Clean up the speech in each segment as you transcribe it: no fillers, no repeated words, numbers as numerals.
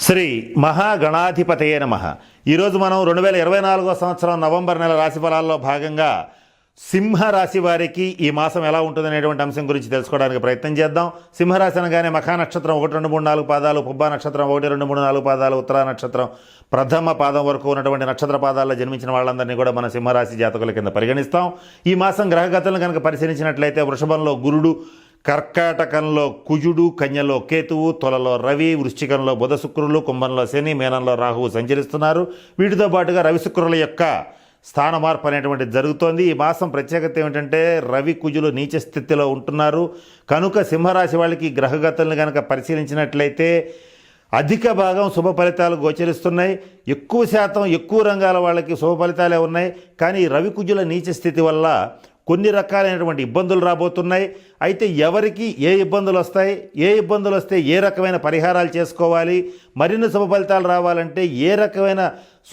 శ్రీ మహాగణాధిపతయే నమః. ఈరోజు మనం 2024 సంవత్సరం నవంబర్ నెల రాశి ఫలాల్లో భాగంగా సింహరాశి వారికి ఈ మాసం ఎలా ఉంటుందనేటువంటి అంశం గురించి తెలుసుకోవడానికి ప్రయత్నం చేద్దాం. సింహరాశి అనగానే మఖా నక్షత్రం 1, 2, 3, 4 పాదాలు, పుబ్బా నక్షత్రం 1, 2, 3, 4 పాదాలు, ఉత్తరా నక్షత్రం ప్రథమ పాదం వరకు ఉన్నటువంటి నక్షత్ర పాదాల్లో జన్మించిన వాళ్ళందరినీ కూడా మన సింహరాశి జాతకుల కింద పరిగణిస్తాం. ఈ మాసం గ్రహగతులను కనుక పరిశీలించినట్లయితే వృషభంలో గురుడు, కర్కాటకంలో కుజుడు, కన్యలో కేతువు, తులలో రవి, వృశ్చికంలో బుధ శుక్రులు, కుంభంలో శని, మీనంలో రాహువు సంచరిస్తున్నారు. వీటితో పాటుగా రవి శుక్రుల యొక్క స్థాన మార్పు అనేటువంటిది జరుగుతోంది. ఈ మాసం ప్రత్యేకత ఏమిటంటే రవి కుజులు నీచ స్థితిలో ఉంటున్నారు. కనుక సింహరాశి వాళ్ళకి గ్రహగతులను కనుక పరిశీలించినట్లయితే అధిక భాగం శుభ ఫలితాలు గోచరిస్తున్నాయి. ఎక్కువ శాతం ఎక్కువ రంగాల వాళ్ళకి శుభ ఫలితాలే ఉన్నాయి. కానీ రవి కుజుల నీచ స్థితి వల్ల కొన్ని రకాలైనటువంటి ఇబ్బందులు రాబోతున్నాయి. అయితే ఎవరికి ఏ ఇబ్బందులు వస్తాయి, ఏ ఇబ్బందులు వస్తే ఏ రకమైన పరిహారాలు చేసుకోవాలి, మరిన్ని శుభ ఫలితాలు రావాలంటే ఏ రకమైన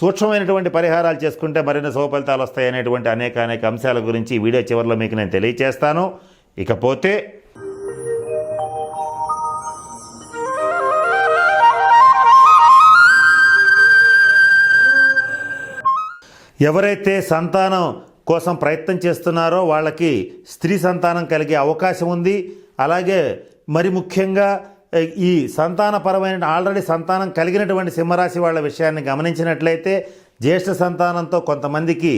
సూక్ష్మమైనటువంటి పరిహారాలు చేసుకుంటే మరిన్ని శుభ ఫలితాలు వస్తాయి అనేటువంటి అనేక అంశాల గురించి ఈ వీడియో చివరిలో మీకు నేను తెలియజేస్తాను. ఇకపోతే ఎవరైతే సంతానం కోసం ప్రయత్నం చేస్తున్నారో వాళ్ళకి స్త్రీ సంతానం కలిగే అవకాశం ఉంది. అలాగే మరి ముఖ్యంగా ఈ సంతానపరమైన ఆల్రెడీ సంతానం కలిగినటువంటి సింహరాశి వాళ్ళ విషయాన్ని గమనించినట్లయితే జ్యేష్ఠ సంతానంతో కొంతమందికి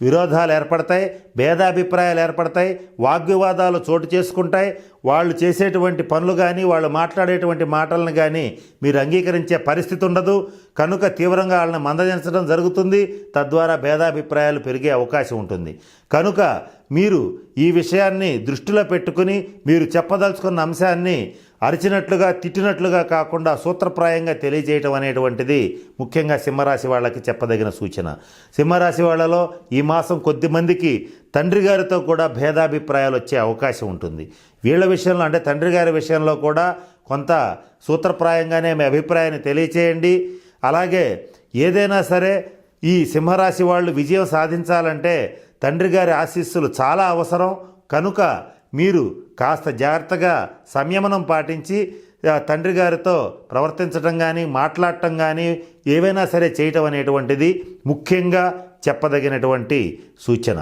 విరోధాలు ఏర్పడతాయి, భేదాభిప్రాయాలు ఏర్పడతాయి, వాగ్వివాదాలు చోటు చేసుకుంటాయి. వాళ్ళు చేసేటువంటి పనులు కానీ వాళ్ళు మాట్లాడేటువంటి మాటలను కానీ మీరు అంగీకరించే పరిస్థితి ఉండదు. కనుక తీవ్రంగా వాళ్ళని మందలించడం జరుగుతుంది. తద్వారా భేదాభిప్రాయాలు పెరిగే అవకాశం ఉంటుంది. కనుక మీరు ఈ విషయాన్ని దృష్టిలో పెట్టుకుని మీరు చెప్పదలుచుకున్న అంశాన్ని అరిచినట్లుగా తిట్టినట్లుగా కాకుండా సూత్రప్రాయంగా తెలియజేయటం అనేటువంటిది ముఖ్యంగా సింహరాశి వాళ్ళకి చెప్పదగిన సూచన. సింహరాశి వాళ్ళలో ఈ మాసం కొద్దిమందికి తండ్రి గారితో కూడా భేదాభిప్రాయాలు వచ్చే అవకాశం ఉంటుంది. వీళ్ళ విషయంలో అంటే తండ్రి గారి విషయంలో కూడా కొంత సూత్రప్రాయంగానే మీ అభిప్రాయాన్ని తెలియచేయండి. అలాగే ఏదైనా సరే ఈ సింహరాశి వాళ్ళు విజయం సాధించాలంటే తండ్రి గారి ఆశీస్సులు చాలా అవసరం. కనుక మీరు కాస్త జాగ్రత్తగా సంయమనం పాటించి తండ్రి గారితో ప్రవర్తించడం కానీ మాట్లాడటం కానీ ఏవైనా సరే చేయటం అనేటువంటిది ముఖ్యంగా చెప్పదగినటువంటి సూచన.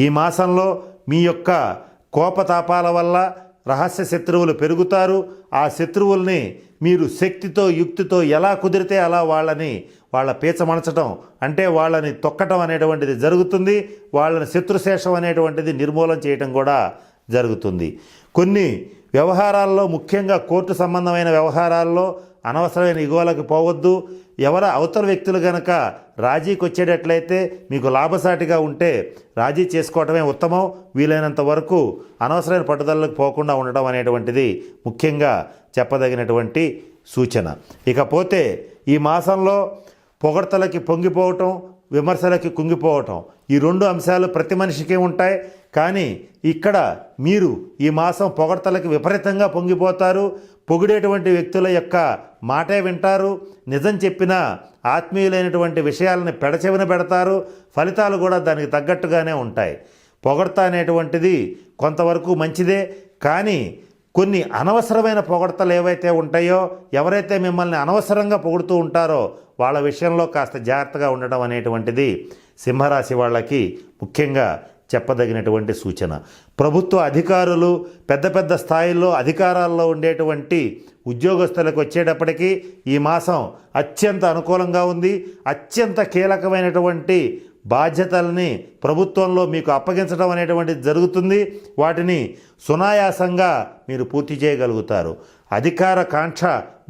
ఈ మాసంలో మీ యొక్క కోపతాపాల వల్ల రహస్య శత్రువులు పెరుగుతారు. ఆ శత్రువుల్ని మీరు శక్తితో యుక్తితో ఎలా కుదిరితే అలా వాళ్ళ పీచమణచటం అంటే వాళ్ళని తొక్కటం అనేటువంటిది జరుగుతుంది. వాళ్ళని శత్రుశేషం అనేటువంటిది నిర్మూలన చేయటం కూడా జరుగుతుంది. కొన్ని వ్యవహారాల్లో ముఖ్యంగా కోర్టు సంబంధమైన వ్యవహారాల్లో అనవసరమైన ఇగోలకు పోవద్దు. అవతల వ్యక్తులు కనుక రాజీకి వచ్చేటట్లయితే మీకు లాభసాటిగా ఉంటే రాజీ చేసుకోవటమే ఉత్తమం. వీలైనంత వరకు అనవసరమైన పట్టుదలకు పోకుండా ఉండటం అనేటువంటిది ముఖ్యంగా చెప్పదగినటువంటి సూచన. ఇకపోతే ఈ మాసంలో పొగడ్తలకి పొంగిపోవటం, విమర్శలకి కుంగిపోవటం, ఈ రెండు అంశాలు ప్రతి మనిషికి ఉంటాయి. కానీ ఇక్కడ మీరు ఈ మాసం పొగడ్తలకి విపరీతంగా పొంగిపోతారు. పొగిడేటువంటి వ్యక్తుల యొక్క మాటే వింటారు. నిజం చెప్పిన ఆత్మీయులైనటువంటి విషయాలని పెడచెవిన పెడతారు. ఫలితాలు కూడా దానికి తగ్గట్టుగానే ఉంటాయి. పొగడ్త అనేటువంటిది కొంతవరకు మంచిదే. కానీ కొన్ని అనవసరమైన పొగడ్తలు ఏవైతే ఉంటాయో, ఎవరైతే మిమ్మల్ని అనవసరంగా పొగుడుతూ ఉంటారో వాళ్ళ విషయంలో కాస్త జాగ్రత్తగా ఉండడం అనేటువంటిది సింహరాశి వాళ్ళకి ముఖ్యంగా చెప్పదగినటువంటి సూచన. ప్రభుత్వ అధికారులు పెద్ద స్థాయిల్లో అధికారాల్లో ఉండేటువంటి ఉద్యోగస్తులకు వచ్చేటప్పటికీ ఈ మాసం అత్యంత అనుకూలంగా ఉంది. అత్యంత కీలకమైనటువంటి బాధ్యతల్ని ప్రభుత్వంలో మీకు అప్పగించడం అనేటువంటిది జరుగుతుంది. వాటిని సునాయాసంగా మీరు పూర్తి చేయగలుగుతారు. అధికార కాంక్ష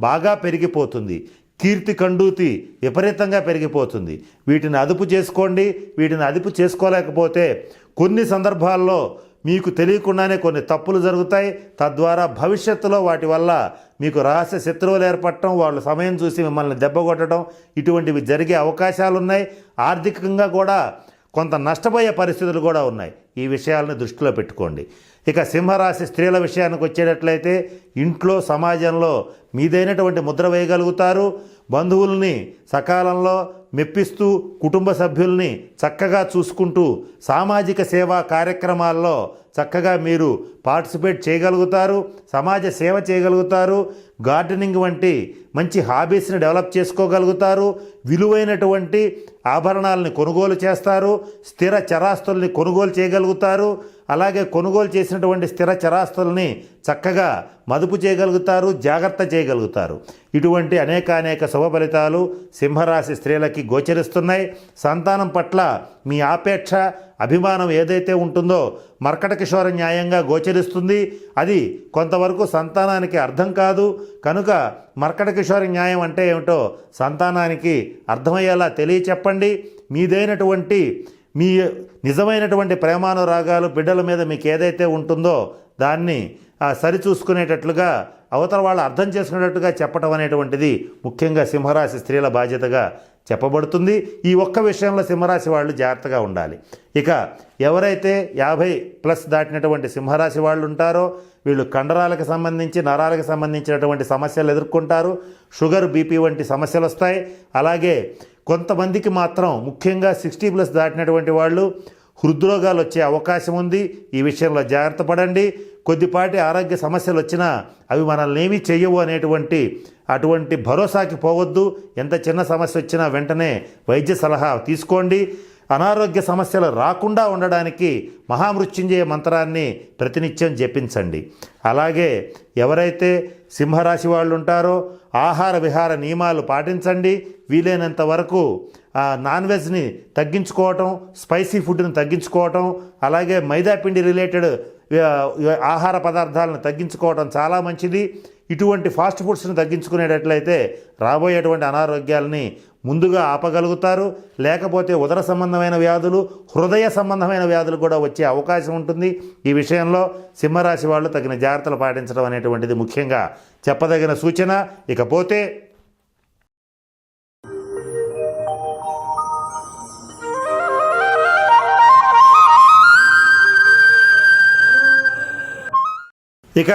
బాగా పెరిగిపోతుంది. కీర్తి కండూతి విపరీతంగా పెరిగిపోతుంది. వీటిని అదుపు చేసుకోండి. వీటిని అదుపు చేసుకోలేకపోతే కొన్ని సందర్భాల్లో మీకు తెలియకుండానే కొన్ని తప్పులు జరుగుతాయి. తద్వారా భవిష్యత్తులో వాటి వల్ల మీకు రహస్య శత్రువులు ఏర్పడటం, వాళ్ళు సమయం చూసి మిమ్మల్ని దెబ్బకొట్టడం ఇటువంటివి జరిగే అవకాశాలు ఉన్నాయి. ఆర్థికంగా కూడా కొంత నష్టపోయే పరిస్థితులు కూడా ఉన్నాయి. ఈ విషయాలను దృష్టిలో పెట్టుకోండి. ఇక సింహరాశి స్త్రీల విషయానికి వచ్చేటట్లయితే ఇంట్లో సమాజంలో మీదైనటువంటి ముద్ర వేయగలుగుతారు. బంధువుల్ని సకాలంలో మెప్పిస్తూ కుటుంబ సభ్యుల్ని చక్కగా చూసుకుంటూ సామాజిక సేవా కార్యక్రమాల్లో చక్కగా మీరు పార్టిసిపేట్ చేయగలుగుతారు, సమాజ సేవ చేయగలుగుతారు, గార్డెనింగ్ వంటి మంచి హాబీస్ని డెవలప్ చేసుకోగలుగుతారు, విలువైనటువంటి ఆభరణాలని కొనుగోలు చేస్తారు, స్థిర చరాస్తుల్ని కొనుగోలు చేయగలుగుతారు, అలాగే కొనుగోలు చేసినటువంటి స్థిర చరాస్తుల్ని చక్కగా మదుపు చేయగలుగుతారు, జాగ్రత్త చేయగలుగుతారు. ఇటువంటి అనేక శుభ ఫలితాలు సింహరాశి స్త్రీలకి గోచరిస్తున్నాయి. సంతానం పట్ల మీ ఆపేక్ష అభిమానం ఏదైతే ఉంటుందో మర్కటకిషోర న్యాయంగా గోచరిస్తుంది. అది కొంతవరకు సంతానానికి అర్థం కాదు కనుక మర్కటకిషోర న్యాయం అంటే ఏమిటో సంతానానికి అర్థమయ్యేలా తెలియచెప్పండి. మీదైనటువంటి మీ నిజమైనటువంటి ప్రేమానురాగాలు బిడ్డల మీద మీకు ఏదైతే ఉంటుందో దాన్ని సరిచూసుకునేటట్లుగా అవతల వాళ్ళు అర్థం చేసుకునేటట్టుగా చెప్పటం అనేటువంటిది ముఖ్యంగా సింహరాశి స్త్రీల బాధ్యతగా చెప్పబడుతుంది. ఈ ఒక్క విషయంలో సింహరాశి వాళ్ళు జాగ్రత్తగా ఉండాలి. ఇక ఎవరైతే 50+ దాటినటువంటి సింహరాశి వాళ్ళు ఉంటారో వీళ్ళు కండరాలకు సంబంధించి నరాలకు సంబంధించినటువంటి సమస్యలు ఎదుర్కొంటారు. షుగర్, బీపీ వంటి సమస్యలు వస్తాయి. అలాగే కొంతమందికి మాత్రం ముఖ్యంగా 60+ దాటినటువంటి వాళ్ళు హృద్రోగాలు వచ్చే అవకాశం ఉంది. ఈ విషయంలో జాగ్రత్త పడండి. కొద్దిపాటి ఆరోగ్య సమస్యలు వచ్చినా అవి మనల్ని ఏమీ చెయ్యవు అటువంటి భరోసాకి పోవద్దు. ఎంత చిన్న సమస్య వచ్చినా వెంటనే వైద్య సలహా తీసుకోండి. అనారోగ్య సమస్యలు రాకుండా ఉండడానికి మహామృత్యుంజయ మంత్రాన్ని ప్రతినిత్యం జపించండి. అలాగే ఎవరైతే సింహరాశి వాళ్ళు ఉంటారో ఆహార విహార నియమాలు పాటించండి. వీలైనంత వరకు నాన్ వెజ్ని తగ్గించుకోవటం, స్పైసీ ఫుడ్ని తగ్గించుకోవటం, అలాగే మైదాపిండి రిలేటెడ్ ఆహార పదార్థాలను తగ్గించుకోవటం చాలా మంచిది. ఇటువంటి ఫాస్ట్ ఫుడ్స్ని తగ్గించుకునేటట్లయితే రాబోయేటువంటి అనారోగ్యాలని ముందుగా ఆపగలుగుతారు. లేకపోతే ఉదర సంబంధమైన వ్యాధులు, హృదయ సంబంధమైన వ్యాధులు కూడా వచ్చే అవకాశం ఉంటుంది. ఈ విషయంలో సింహరాశి వాళ్ళు తగిన జాగ్రత్తలు పాటించడం అనేటువంటిది ముఖ్యంగా చెప్పదగిన సూచన. ఇకపోతే ఇక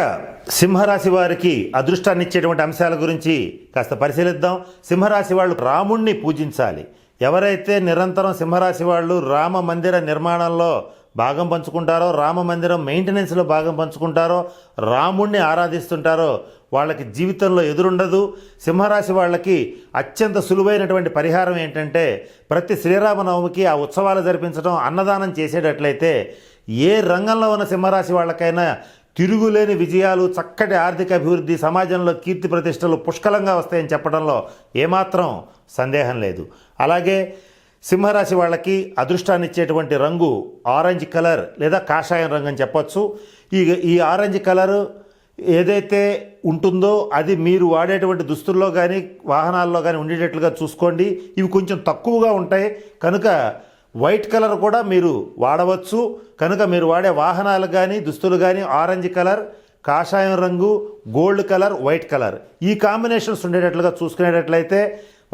సింహరాశి వారికి అదృష్టాన్ని ఇచ్చేటువంటి అంశాల గురించి కాస్త పరిశీలిద్దాం. సింహరాశి వాళ్ళు రాముణ్ణి పూజించాలి. ఎవరైతే నిరంతరం సింహరాశి వాళ్ళు రామ మందిర నిర్మాణంలో భాగం పంచుకుంటారో, రామ మందిరం మెయింటెనెన్స్లో భాగం పంచుకుంటారో, రాముణ్ణి ఆరాధిస్తుంటారో వాళ్ళకి జీవితంలో ఎదురుండదు. సింహరాశి వాళ్ళకి అత్యంత సులువైనటువంటి పరిహారం ఏంటంటే ప్రతి శ్రీరామనవమికి ఆ ఉత్సవాలు జరిపించడం, అన్నదానం చేసేటట్లయితే ఏ రంగంలో ఉన్న సింహరాశి వాళ్ళకైనా తిరుగులేని విజయాలు, చక్కటి ఆర్థిక అభివృద్ధి, సమాజంలో కీర్తి ప్రతిష్టలు పుష్కలంగా వస్తాయని చెప్పడంలో ఏమాత్రం సందేహం లేదు. అలాగే సింహరాశి వాళ్ళకి అదృష్టాన్ని ఇచ్చేటువంటి రంగు ఆరెంజ్ కలర్ లేదా కాషాయం రంగు అని చెప్పొచ్చు. ఈ ఆరెంజ్ కలర్ ఏదైతే ఉంటుందో అది మీరు వాడేటువంటి దుస్తుల్లో కానీ వాహనాల్లో కానీ ఉండేటట్లుగా చూసుకోండి. ఇవి కొంచెం తక్కువగా ఉంటాయి కనుక వైట్ కలర్ కూడా మీరు వాడవచ్చు. కనుక మీరు వాడే వాహనాలు కానీ దుస్తులు కానీ ఆరెంజ్ కలర్, కాషాయం రంగు, గోల్డ్ కలర్, వైట్ కలర్ ఈ కాంబినేషన్స్ ఉండేటట్లుగా చూసుకునేటట్లయితే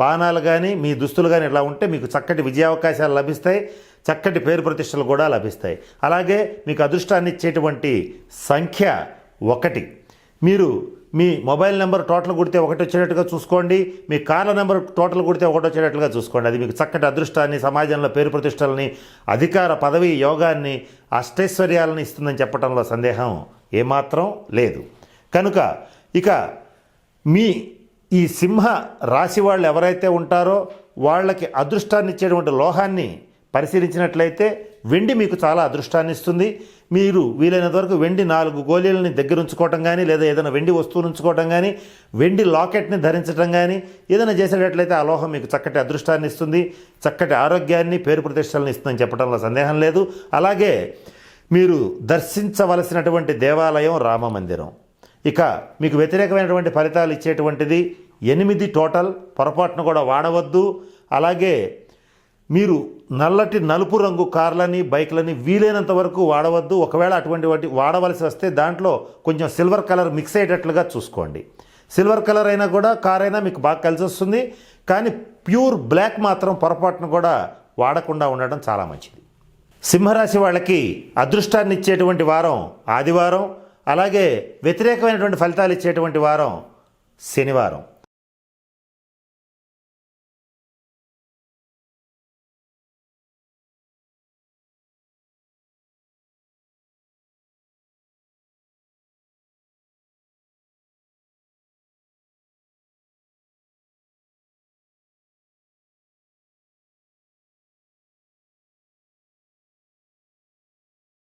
వాహనాలు కానీ మీ దుస్తులు కానీ ఇలా ఉంటే మీకు చక్కటి విజయావకాశాలు లభిస్తాయి, చక్కటి పేరు ప్రతిష్టలు కూడా లభిస్తాయి. అలాగే మీకు అదృష్టాన్ని ఇచ్చేటువంటి సంఖ్య 1. మీరు మీ మొబైల్ నెంబర్ టోటల్ కొడితే 1 వచ్చేటట్టుగా చూసుకోండి. మీ కార్ల నెంబర్ టోటల్ కొడితే 1 వచ్చేటట్లుగా చూసుకోండి. అది మీకు చక్కటి అదృష్టాన్ని, సమాజంలో పేరు ప్రతిష్టలని, అధికార పదవి యోగాన్ని, అష్టైశ్వర్యాలను ఇస్తుందని చెప్పడంలో సందేహం ఏమాత్రం లేదు. కనుక ఇక ఈ సింహ రాశి వాళ్ళు ఎవరైతే ఉంటారో వాళ్ళకి అదృష్టాన్ని ఇచ్చేటువంటి లోహాన్ని పరిశీలించినట్లయితే వెండి మీకు చాలా అదృష్టాన్ని ఇస్తుంది. మీరు వీలైనంత వరకు వెండి 4 గోళీలని దగ్గర ఉంచుకోవటం కానీ, లేదా ఏదైనా వెండి వస్తువులు ఉంచుకోవటం కానీ, వెండి లాకెట్ని ధరించడం కానీ ఏదైనా చేసేటట్లయితే ఆ లోహం మీకు చక్కటి అదృష్టాన్ని ఇస్తుంది, చక్కటి ఆరోగ్యాన్ని, పేరు ప్రతిష్టలను ఇస్తుందని చెప్పడంలో సందేహం లేదు. అలాగే మీరు దర్శించవలసినటువంటి దేవాలయం రామ మందిరం. ఇక మీకు వ్యతిరేకమైనటువంటి ఫలితాలు ఇచ్చేటువంటిది 8 టోటల్, పొరపాటును కూడా వాడవద్దు. అలాగే మీరు నలుపు రంగు కార్లని, బైక్లని వీలైనంత వరకు వాడవద్దు. ఒకవేళ అటువంటి వాటి వాడవలసి వస్తే దాంట్లో కొంచెం సిల్వర్ కలర్ మిక్స్ అయ్యేటట్లుగా చూసుకోండి. సిల్వర్ కలర్ అయినా కూడా కార్ అయినా మీకు బాగా కలిసి వస్తుంది. కానీ ప్యూర్ బ్లాక్ మాత్రం పొరపాటును కూడా వాడకుండా ఉండడం చాలా మంచిది. సింహరాశి వాళ్ళకి అదృష్టాన్ని ఇచ్చేటువంటి వారం ఆదివారం, అలాగే వ్యతిరేకమైనటువంటి ఫలితాలు ఇచ్చేటువంటి వారం శనివారం.